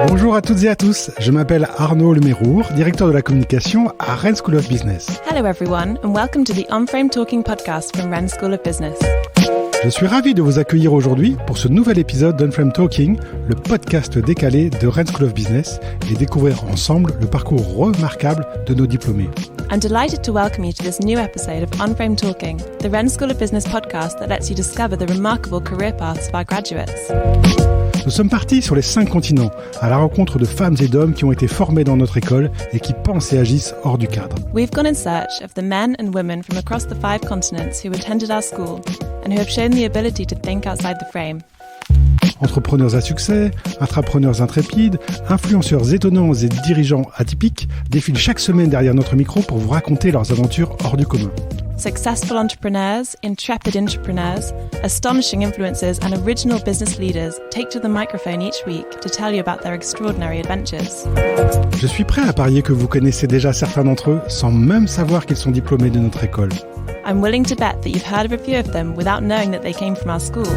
Bonjour à toutes et à tous, je m'appelle Arnaud Lemérour, directeur de la communication à Rennes School of Business. Hello everyone and welcome to the On-Frame Talking podcast from Rennes School of Business. Je suis ravi de vous accueillir aujourd'hui pour ce nouvel épisode d'On-Frame Talking, le podcast décalé de Rennes School of Business et découvrir ensemble le parcours remarquable de nos diplômés. I'm delighted to welcome you to this new episode of On-Frame Talking, the Rennes School of Business podcast that lets you discover the remarkable career paths of our graduates. Nous sommes partis sur les 5 continents, à la rencontre de femmes et d'hommes qui ont été formés dans notre école et qui pensent et agissent hors du cadre. We've gone in search of the men and women from across the 5 continents who attended our school and who have shown the ability to think outside the frame. Entrepreneurs à succès, intrapreneurs intrépides, influenceurs étonnants et dirigeants atypiques défilent chaque semaine derrière notre micro pour vous raconter leurs aventures hors du commun. Successful entrepreneurs, intrepid entrepreneurs, astonishing influencers and original business leaders take to the microphone each week to tell you about their extraordinary adventures. Je suis prêt à parier que vous connaissez déjà certains d'entre eux sans même savoir qu'ils sont diplômés de notre école. I'm willing to bet that you've heard of a few of them without knowing that they came from our school.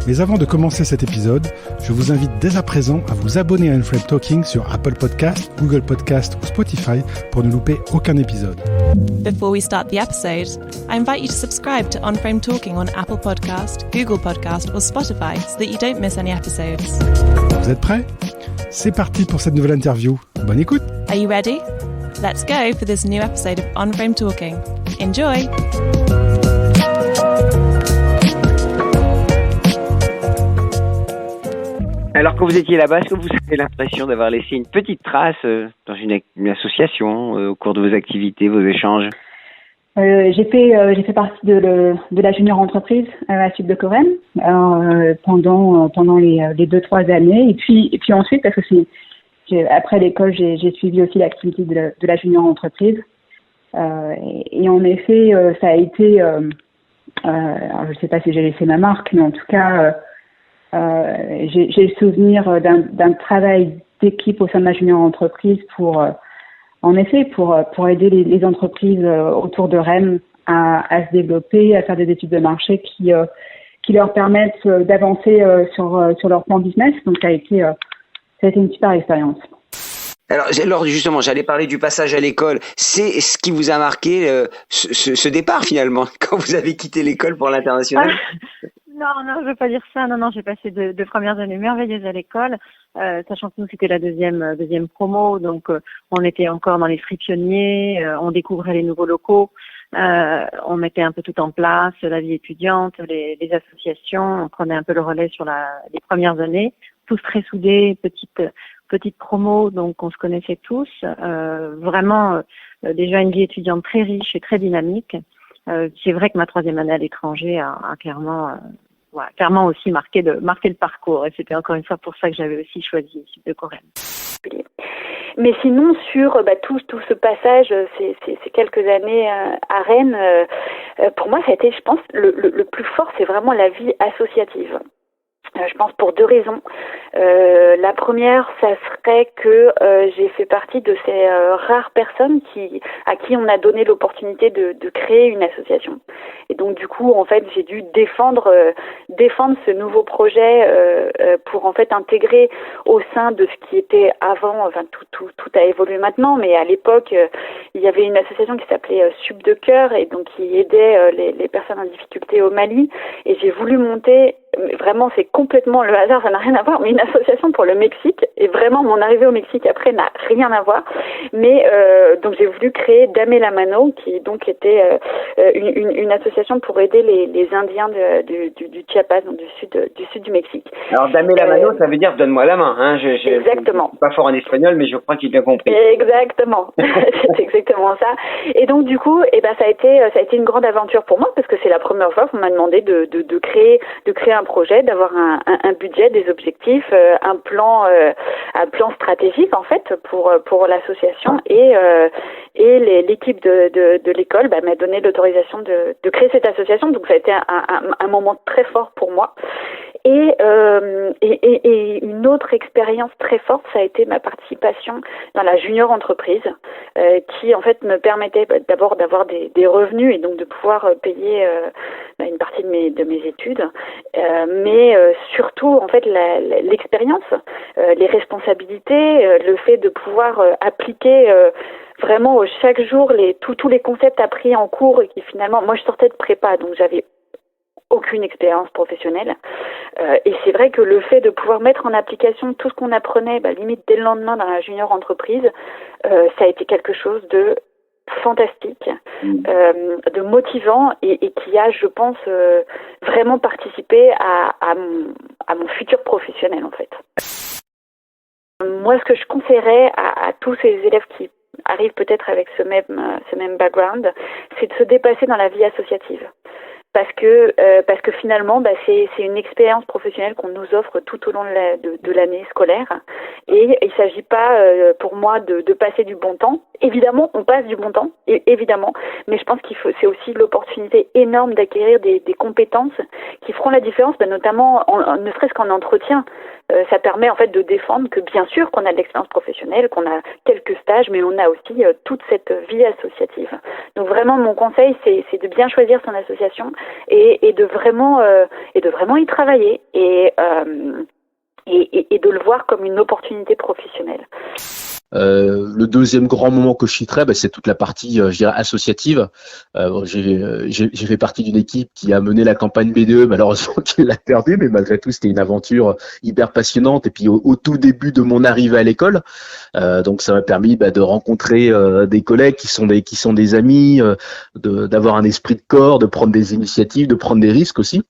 Mais avant de commencer cet épisode, je vous invite dès à présent à vous abonner à On-Frame Talking sur Apple Podcast, Google Podcast ou Spotify pour ne louper aucun épisode. Before we start the episode, I invite you to subscribe to On-Frame Talking on Apple Podcast, Google Podcast or Spotify so that you don't miss any episodes. Vous êtes prêts ? C'est parti pour cette nouvelle interview. Bonne écoute ! Are you ready? Let's go for this new episode of On-Frame Talking. Enjoy! Alors quand vous étiez là-bas, est-ce que vous avez l'impression d'avoir laissé une petite trace dans une association au cours de vos activités, vos échanges ? J'ai fait partie de la junior entreprise à la suite de Corem pendant les 2-3 années et puis ensuite parce que après l'école j'ai suivi aussi l'activité de la junior entreprise et en effet ça a été alors je sais pas si j'ai laissé ma marque mais en tout cas j'ai le souvenir d'un travail d'équipe au sein de la junior entreprise pour aider les entreprises autour de Rennes à se développer, à faire des études de marché qui leur permettent d'avancer sur leur plan business. Donc ça a été une super expérience. Alors justement, j'allais parler du passage à l'école. C'est ce qui vous a marqué ce départ finalement, quand vous avez quitté l'école pour l'international ? Non, je veux pas dire ça. Non, j'ai passé deux premières années merveilleuses à l'école, sachant que nous c'était la deuxième promo, donc on était encore dans les pionniers, on découvrait les nouveaux locaux, on mettait un peu tout en place, la vie étudiante, les associations, on prenait un peu le relais sur les premières années, tous très soudés, petite promo, donc on se connaissait tous, vraiment déjà une vie étudiante très riche et très dynamique. C'est vrai que ma 3e année à l'étranger a clairement aussi marqué le parcours et c'était encore une fois pour ça que j'avais aussi choisi Sup de Corem. Mais sinon sur tout ce passage, ces quelques années à Rennes, pour moi ça a été, je pense, le plus fort, c'est vraiment la vie associative. Je pense pour 2 raisons. La première, ça serait que j'ai fait partie de ces rares personnes à qui on a donné l'opportunité de créer une association. Et donc du coup, en fait, j'ai dû défendre ce nouveau projet pour en fait intégrer au sein de ce qui était avant. Enfin, tout a évolué maintenant, mais à l'époque, il y avait une association qui s'appelait Sup de Cœur et donc qui aidait les personnes en difficulté au Mali. Et j'ai voulu monter. Vraiment, c'est complètement le hasard, ça n'a rien à voir, mais une association pour le Mexique, et vraiment mon arrivée au Mexique après n'a rien à voir, mais donc j'ai voulu créer Dame la Mano, qui donc était une association pour aider les Indiens du Chiapas, donc du sud du Mexique. Alors Dame la Mano, ça veut dire donne-moi la main, hein. Exactement. Je suis pas fort en espagnol, mais je crois qu'il a compris. Exactement, c'est exactement ça. Et donc du coup, ça a été une grande aventure pour moi parce que c'est la première fois qu'on m'a demandé de créer un projet, d'avoir un budget, des objectifs, un plan stratégique en fait pour l'association et et l'équipe de l'école m'a donné l'autorisation de créer cette association. Donc ça a été un moment très fort pour moi. Et une autre expérience très forte, ça a été ma participation dans la junior entreprise, qui en fait me permettait d'abord d'avoir des revenus et donc de pouvoir payer une partie de mes études, mais surtout en fait l'expérience, les responsabilités, le fait de pouvoir appliquer vraiment chaque jour tous les concepts appris en cours et qui finalement, moi je sortais de prépa, donc j'avais aucune expérience professionnelle. Et c'est vrai que le fait de pouvoir mettre en application tout ce qu'on apprenait, limite dès le lendemain dans la junior entreprise, ça a été quelque chose de fantastique, de motivant et qui a, je pense, vraiment participé à mon futur professionnel en fait. Moi, ce que je conseillerais à tous ces élèves qui arrivent peut-être avec ce même background, c'est de se dépasser dans la vie associative. Parce que finalement, c'est une expérience professionnelle qu'on nous offre tout au long de l'année scolaire. Et il s'agit pas, pour moi, de passer du bon temps. Évidemment, on passe du bon temps, évidemment. Mais je pense c'est aussi l'opportunité énorme d'acquérir des compétences qui feront la différence, notamment, ne serait-ce qu'en entretien. Ça permet en fait de défendre que bien sûr qu'on a de l'expérience professionnelle, qu'on a quelques stages, mais on a aussi toute cette vie associative. Donc vraiment, mon conseil, c'est de bien choisir son association et de vraiment y travailler et de le voir comme une opportunité professionnelle. Le deuxième grand moment que je citerai, c'est toute la partie, je dirais, associative. J'ai fait partie d'une équipe qui a mené la campagne BDE, malheureusement qui l'a perdue, mais malgré tout, c'était une aventure hyper passionnante. Et puis au tout début de mon arrivée à l'école, donc ça m'a permis de rencontrer des collègues qui sont des amis, d'avoir un esprit de corps, de prendre des initiatives, de prendre des risques aussi.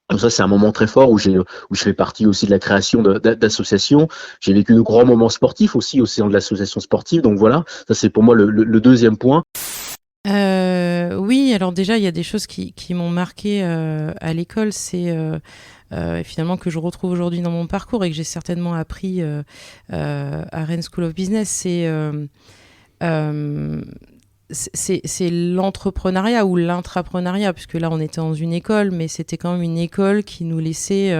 Donc ça, c'est un moment très fort où je fais partie aussi de la création d'associations. J'ai vécu de grands moments sportifs aussi au sein de l'association sportive. Donc voilà, ça c'est pour moi le deuxième point. Oui, alors déjà, il y a des choses qui m'ont marqué à l'école. C'est finalement que je retrouve aujourd'hui dans mon parcours et que j'ai certainement appris à Rennes School of Business. C'est l'entrepreneuriat ou l'intrapreneuriat, puisque là on était dans une école, mais c'était quand même une école qui nous laissait,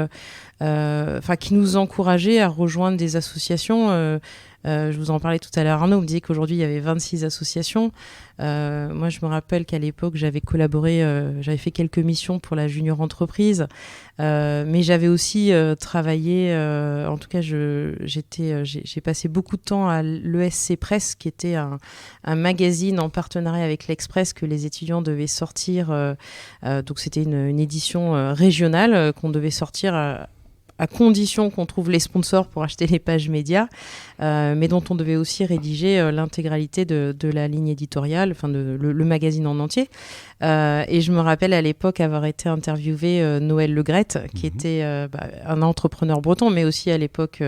qui nous encourageait à rejoindre des associations. Je vous en parlais tout à l'heure, Arnaud me disait qu'aujourd'hui il y avait 26 associations. Moi je me rappelle qu'à l'époque j'avais collaboré, j'avais fait quelques missions pour la junior entreprise, mais j'avais aussi travaillé, en tout cas j'ai passé beaucoup de temps à l'ESC Presse, qui était un magazine en partenariat avec l'Express que les étudiants devaient sortir, donc c'était une édition régionale qu'on devait sortir à condition qu'on trouve les sponsors pour acheter les pages médias, mais dont on devait aussi rédiger l'intégralité de la ligne éditoriale, le magazine en entier. Et je me rappelle à l'époque avoir été interviewé Noël Legrette, qui était un entrepreneur breton, mais aussi à l'époque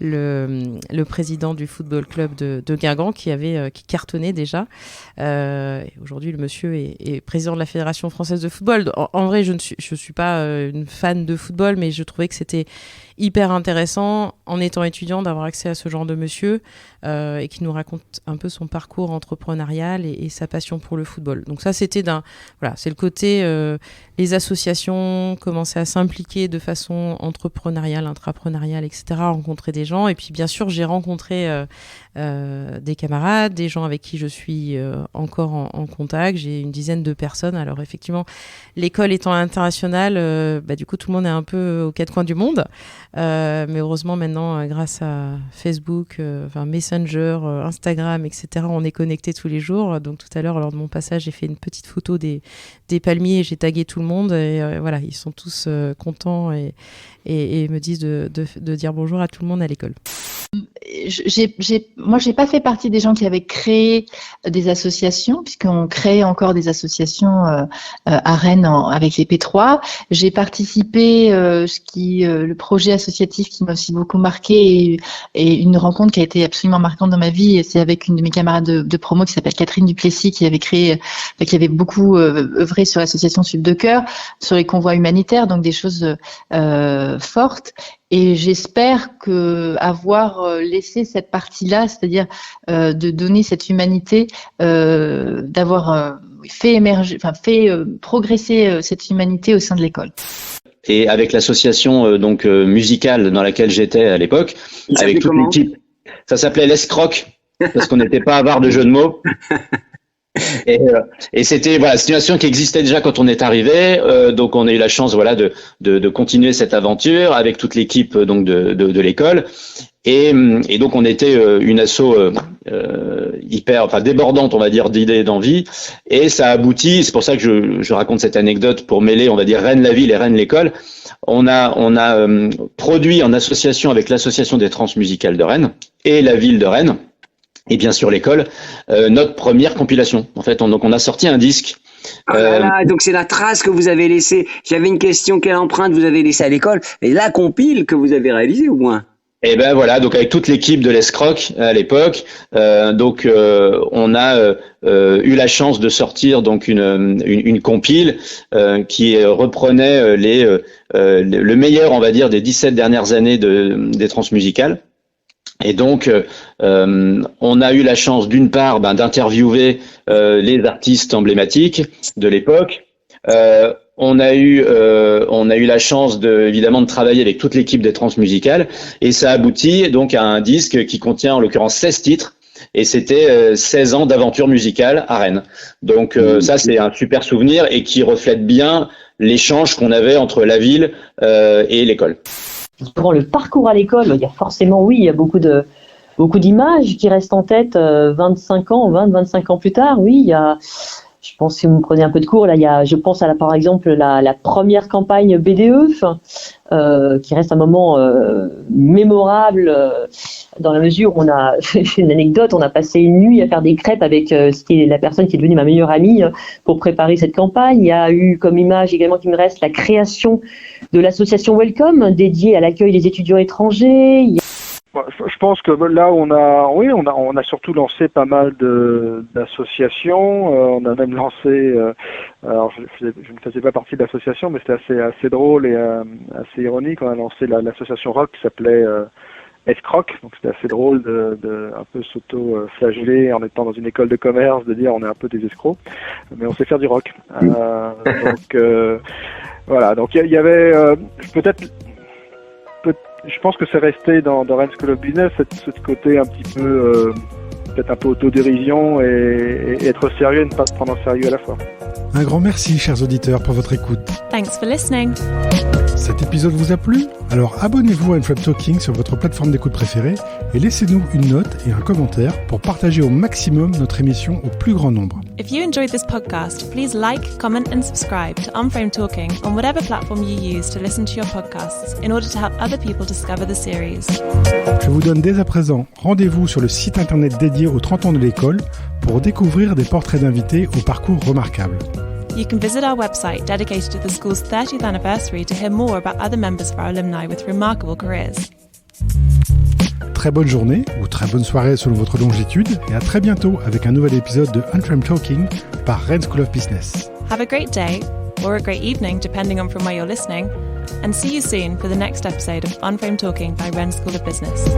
le président du football club de Guingamp, qui cartonnait déjà. Aujourd'hui, le monsieur est président de la Fédération française de football. En vrai, je suis pas une fan de football, mais je trouvais que c'était hyper intéressant, en étant étudiant, d'avoir accès à ce genre de monsieur et qui nous raconte un peu son parcours entrepreneurial et sa passion pour le football. Donc ça, c'était c'est le côté les associations commençaient à s'impliquer de façon entrepreneuriale, intrapreneuriale, etc., rencontrer des gens. Et puis bien sûr, j'ai rencontré des camarades, des gens avec qui je suis encore en contact. J'ai une dizaine de personnes. Alors effectivement, l'école étant internationale, du coup tout le monde est un peu aux quatre coins du monde. Mais heureusement maintenant, grâce à Facebook, Messenger, Instagram, etc., on est connectés tous les jours. Donc tout à l'heure, lors de mon passage, j'ai fait une petite photo des palmiers et j'ai tagué tout le monde. Et ils sont tous contents et me disent de dire bonjour à tout le monde à l'école. Moi, j'ai pas fait partie des gens qui avaient créé des associations, puisqu'on crée encore des associations à Rennes avec les P3. J'ai participé, le projet associatif qui m'a aussi beaucoup marqué et une rencontre qui a été absolument marquante dans ma vie, c'est avec une de mes camarades de promo qui s'appelle Catherine Duplessis, qui avait beaucoup œuvré sur l'association Sud de Cœur, sur les convois humanitaires, donc des choses fortes. Et j'espère avoir laissé cette partie-là, c'est-à-dire de donner cette humanité, d'avoir fait progresser cette humanité au sein de l'école. Et avec l'association musicale dans laquelle j'étais à l'époque, avec toute l'équipe, ça s'appelait l'Escroc parce qu'on n'était pas avare de jeux de mots. Et c'était une situation qui existait déjà quand on est arrivé, donc on a eu la chance de continuer cette aventure avec toute l'équipe de l'école. Et donc on était une asso débordante, on va dire, d'idées et d'envie, et ça a abouti. C'est pour ça que je raconte cette anecdote pour mêler, on va dire, Rennes la ville et Rennes l'école. On a produit en association avec l'association des transmusicales de Rennes et la ville de Rennes et bien sûr l'école notre première compilation. En fait, on a sorti un disque. Donc c'est la trace que vous avez laissée. J'avais une question, quelle empreinte vous avez laissée à l'école? Et la compile que vous avez réalisée au moins? Et ben voilà, donc avec toute l'équipe de l'Escroc à l'époque, on a eu la chance de sortir donc une compile qui reprenait le meilleur, on va dire, des 17 dernières années des transmusicales. Et donc, on a eu la chance d'une part d'interviewer les artistes emblématiques de l'époque. On a eu la chance évidemment de travailler avec toute l'équipe des transmusicales, et ça aboutit donc à un disque qui contient en l'occurrence 16 titres, et c'était 16 ans d'aventure musicale à Rennes. Donc ça c'est un super souvenir et qui reflète bien l'échange qu'on avait entre la ville et l'école. Durant le parcours à l'école, il y a forcément, il y a beaucoup d'images qui restent en tête 25 ans plus tard. Oui, il y a, je pense, si vous me prenez un peu de cours, là, je pense par exemple, la première campagne BDE, qui reste un moment mémorable dans la mesure où on a fait une anecdote, on a passé une nuit à faire des crêpes avec la personne qui est devenue ma meilleure amie pour préparer cette campagne. Il y a eu comme image également qui me reste la création de l'association Welcome dédiée à l'accueil des étudiants étrangers. Je pense que là on a surtout lancé pas mal d'associations. On a même lancé, alors je ne faisais pas partie de l'association, mais c'était assez drôle et assez ironique. On a lancé l'association rock qui s'appelait Escroc, donc c'était assez drôle de un peu s'auto-flageller en étant dans une école de commerce, de dire on est un peu des escrocs, mais on sait faire du rock. Voilà, donc il y avait je pense que c'est resté dans Rennes School of Business, ce côté un petit peu, peut-être un peu autodérision et être sérieux et ne pas se prendre en sérieux à la fois. Un grand merci, chers auditeurs, pour votre écoute. Thanks for listening. Cet épisode vous a plu? Alors abonnez-vous à Unframed Talking sur votre plateforme d'écoute préférée et laissez-nous une note et un commentaire pour partager au maximum notre émission au plus grand nombre. If you enjoyed this podcast, please like, comment and subscribe to Unframed Talking on whatever platform you use to listen to your podcasts in order to help other people discover the series. Je vous donne dès à présent rendez-vous sur le site internet dédié aux 30 ans de l'école pour découvrir des portraits d'invités au parcours remarquable. You can visit our website dedicated to the school's 30th anniversary to hear more about other members of our alumni with remarkable careers. Très bonne journée ou très bonne soirée selon votre longitude et à très bientôt avec un nouvel épisode de Unframed Talking par Rennes School of Business. Have a great day or a great evening depending on from where you're listening, and see you soon for the next episode of Unframed Talking by Rennes School of Business.